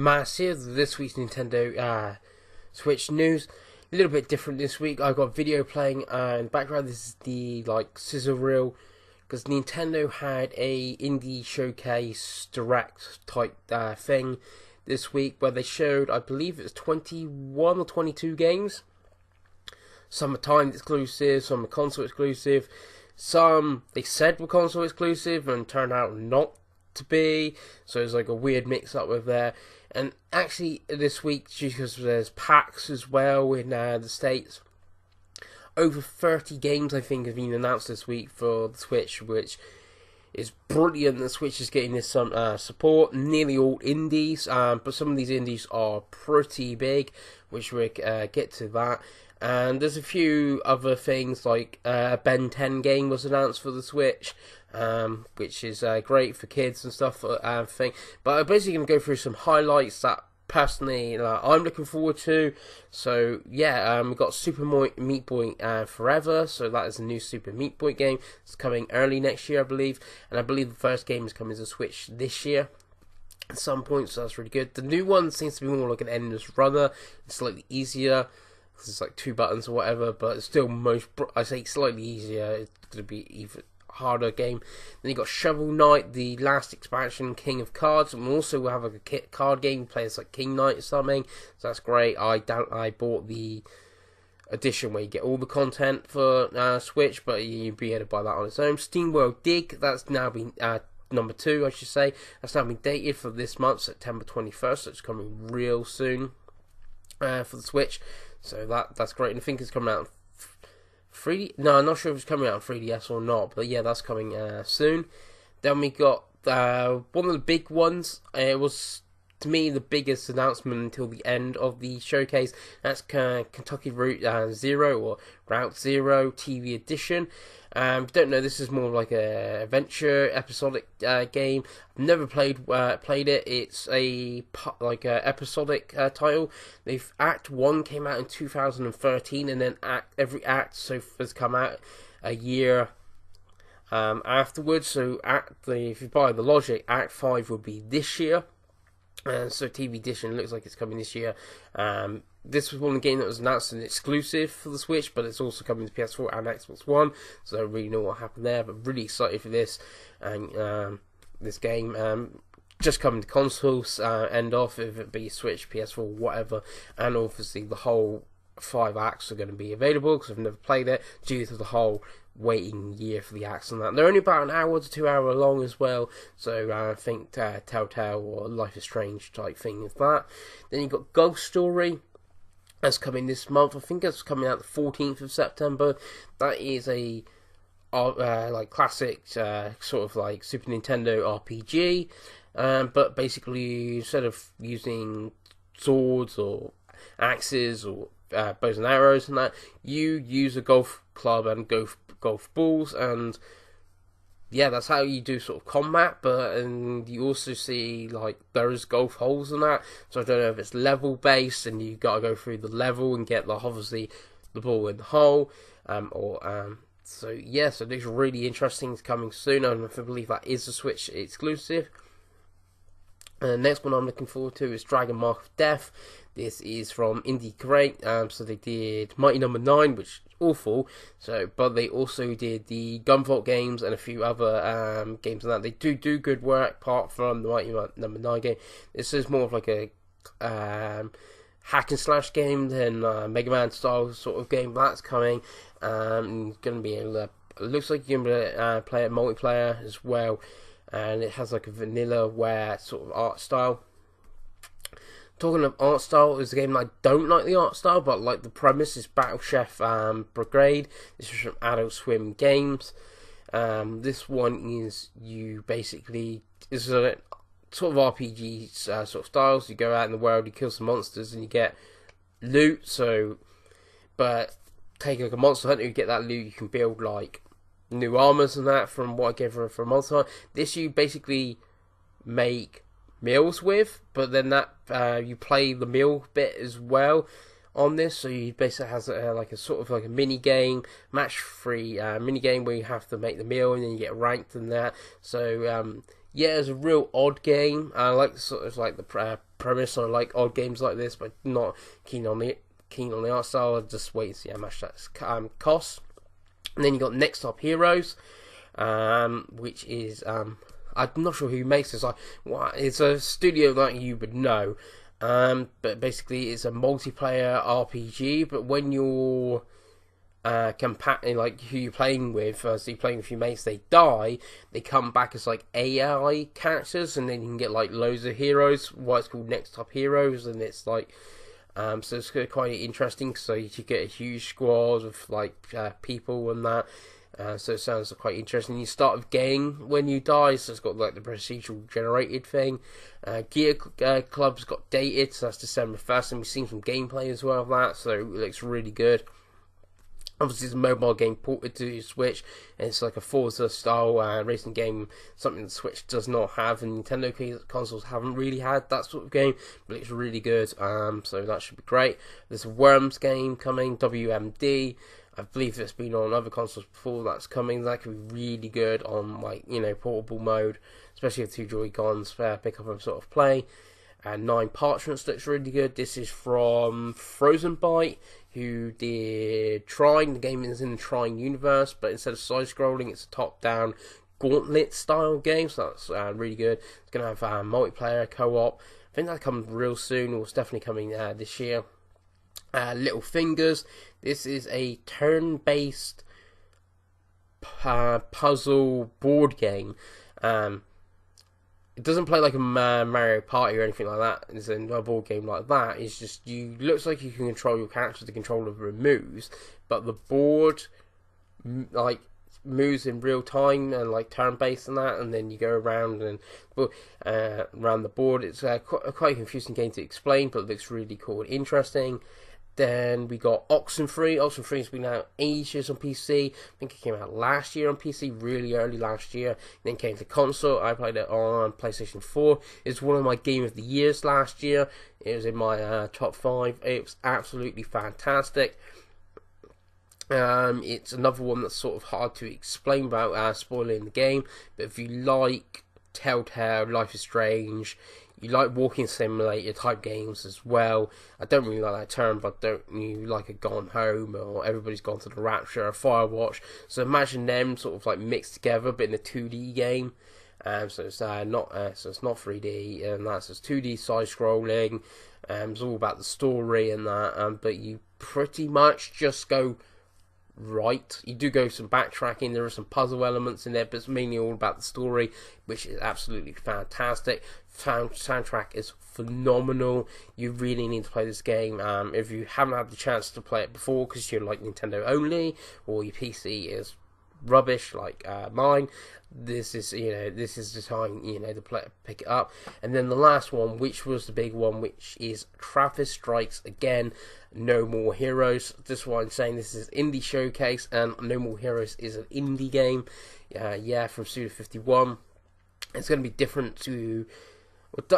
massive. This week's Nintendo Switch news. A little bit different this week. I've got a video playing in the background. This is the scissor reel, because Nintendo had a Indie Showcase Direct type thing this week where they showed, I believe it was 21 or 22 games. Some are timed exclusive, some are console exclusive. Some they said were console exclusive and turned out not to be. So there's like a weird mix up with there. And actually this week, because there's packs as well in the States, over 30 games I think have been announced this week for the Switch, which is brilliant. The Switch is getting this some support. Nearly all indies, but some of these indies are pretty big, which we'll get to that. And there's a few other things, like a Ben 10 game was announced for the Switch, which is great for kids and stuff. But I'm basically going to go through some highlights that personally I'm looking forward to. So yeah, we've got Super Meat Boy Forever. So that is a new Super Meat Boy game. It's coming early next year, I believe. And I believe the first game is coming to Switch this year at some point, so that's really good. The new one seems to be more like an endless runner. It's slightly easier. It's like 2 buttons or whatever, but it's still I say slightly easier. It's going to be even harder game. Then you got Shovel Knight, the last expansion, King of Cards, and we also will have like a card game. Play as like King Knight or something. So that's great. I bought the edition where you get all the content for Switch, but you'd be able to buy that on its own. SteamWorld Dig, that's now been number 2, I should say. That's now been dated for this month, September 21st. So it's coming real soon for the Switch. So that's great, and I think it's coming out 3D. No, I'm not sure if it's coming out on 3DS or not, but yeah, that's coming soon. Then we got one of the big ones. It was, to me, the biggest announcement until the end of the showcase. That's Kentucky Route Zero, or Route Zero TV Edition. Don't know, this is more like a adventure episodic game. I've never played it. It's a episodic title. Act 1 came out in 2013, and then every act has come out a year afterwards. So if you buy the logic, Act 5 would be this year. So TV Edition looks like it's coming this year. This was one game that was announced an exclusive for the Switch, but it's also coming to PS4 and Xbox One, so I don't really know what happened there, but really excited for this. And this game just coming to consoles, end off, if it be Switch, PS4, whatever, and obviously the whole 5 acts are going to be available, because I've never played it, due to the whole waiting year for the acts and that. They're only about an hour to 2 hour long as well, so I think Telltale or Life is Strange type thing is that. Then you've got Ghost Story. That's coming this month. I think it's coming out the 14th of September. That is a classic sort of like Super Nintendo RPG, but basically instead of using swords or axes or bows and arrows and that, you use a golf club and golf balls, and yeah, that's how you do sort of combat. And you also see like there is golf holes and that, so I don't know if it's level based and you got to go through the level and get obviously the ball in the hole, so yeah, so this is really interesting. It's coming soon, and I believe that is a Switch exclusive. And the next one I'm looking forward to is Dragon Mark of Death. This is from Indie Crate. So they did Mighty Number 9, which is awful. But they also did the Gunvolt games and a few other games and that. They do good work apart from the Mighty Number 9 game. This is more of like a hack and slash game than Mega Man style sort of game. That's coming. Going to be able to, it looks like you're going to play it multiplayer as well. And it has like a vanilla-ware sort of art style. Talking of art style, is a game that I don't like the art style, but like the premise is Battle Chef Brigade. This is from Adult Swim Games. This one is this is a sort of RPG sort of styles. You go out in the world, you kill some monsters, and you get loot. But take like a monster hunter, you get that loot, you can build like new armors and that, from what I gave her for a monster hunter. This you basically make meals with, but then that you play the meal bit as well on this, so you basically has like a sort of like a mini game, match free mini game where you have to make the meal and then you get ranked in that. So Yeah, it's a real odd game. I like sort of like the premise. I like odd games like this, but not keen on the art style. I'll just wait and see how much that costs. And then you got Next Top Heroes, which is I'm not sure who makes this. It's a studio that you would know, but basically it's a multiplayer RPG. But when you're like who you're playing with, so you're playing with your mates, they die, they come back as like AI characters, and then you can get like loads of heroes. Why it's called Next Top Heroes, and it's like so it's quite interesting. So you get a huge squad of like people and that. So it sounds quite interesting. You start with game when you die, so it's got like the procedural generated thing. Gear.Club's got dated, so that's December 1st, and we've seen some gameplay as well of that, so it looks really good. Obviously, it's a mobile game ported to Switch, and it's like a Forza style racing game, something the Switch does not have, and Nintendo consoles haven't really had that sort of game, but it's really good, so that should be great. There's a Worms game coming, WMD. I believe it's been on other consoles before. That's coming. That could be really good on like portable mode, especially with two Joy-Cons, pick up and sort of play. And 9 Parchments looks really good. This is from Frozen Byte, who did Trine. The game is in the Trine universe, but instead of side-scrolling, it's a top-down gauntlet style game, so that's really good. It's going to have multiplayer, co-op. I think that comes real soon, or it's definitely coming this year. Little Fingers. This is a turn-based puzzle board game. It doesn't play like a Mario Party or anything like that. It's a board game like that. It's just looks like you can control your character. The controller removes, but the board like moves in real time and like turn based and that. And then you go around and around the board. It's quite a confusing game to explain, but it looks really cool and interesting. Then we got Oxenfree. Oxenfree's been out ages on PC. I think it came out last year on PC, really early last year. Then came to console. I played it on PlayStation 4. It's one of my Game of the Years last year. It was in my top 5. It was absolutely fantastic. It's another one that's sort of hard to explain without spoiling the game. But if you like Telltale, Life is Strange, you like walking simulator type games as well. I don't really like that term, but don't you like a Gone Home or Everybody's Gone to the Rapture or Firewatch? So imagine them sort of like mixed together, but in a 2D game. So it's not 3D, and that's just 2D side scrolling. It's all about the story and that. But you pretty much just go right. You do go some backtracking, there are some puzzle elements in there, but it's mainly all about the story, which is absolutely fantastic. Soundtrack is phenomenal. You really need to play this game. If you haven't had the chance to play it before because you're like Nintendo only, or your PC is rubbish like mine, this is the time to pick it up. And then the last one, which was the big one, which is Travis Strikes Again, No More Heroes. This one I'm saying this is Nindie Showcase, and No More Heroes is an indie game. From Studio 51. It's going to be different to,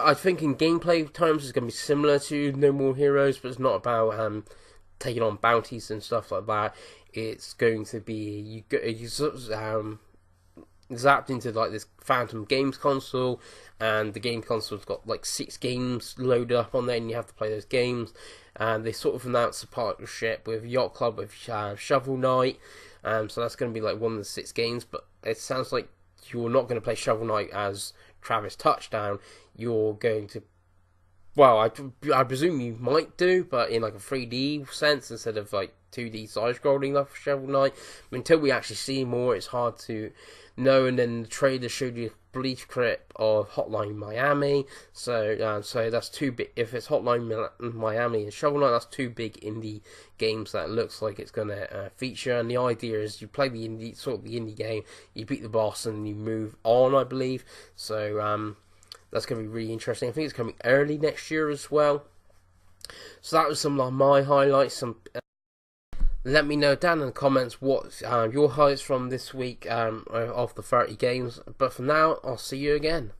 I think in gameplay terms it's going to be similar to No More Heroes, but it's not about taking on bounties and stuff like that. It's going to be you sort of zapped into like this Phantom Games console, and the game console's got like 6 games loaded up on there, and you have to play those games. And they sort of announced a partnership with Yacht Club with Shovel Knight, so that's going to be like one of the 6 games. But it sounds like you're not going to play Shovel Knight as Travis Touchdown. You're going to, well, I presume you might do, but in like a 3D sense instead of like 2D side-scrolling like Shovel Knight. Until we actually see more, it's hard to know. And then the trailer showed you a brief clip of Hotline Miami. So that's 2 big. If it's Hotline Miami and Shovel Knight, that's 2 big indie games that looks like it's going to feature. And the idea is you play the indie game, you beat the boss, and you move on, I believe. So that's going to be really interesting. I think it's coming early next year as well. So that was some of my highlights. Let me know down in the comments what your highlights from this week of the 30 games. But for now, I'll see you again.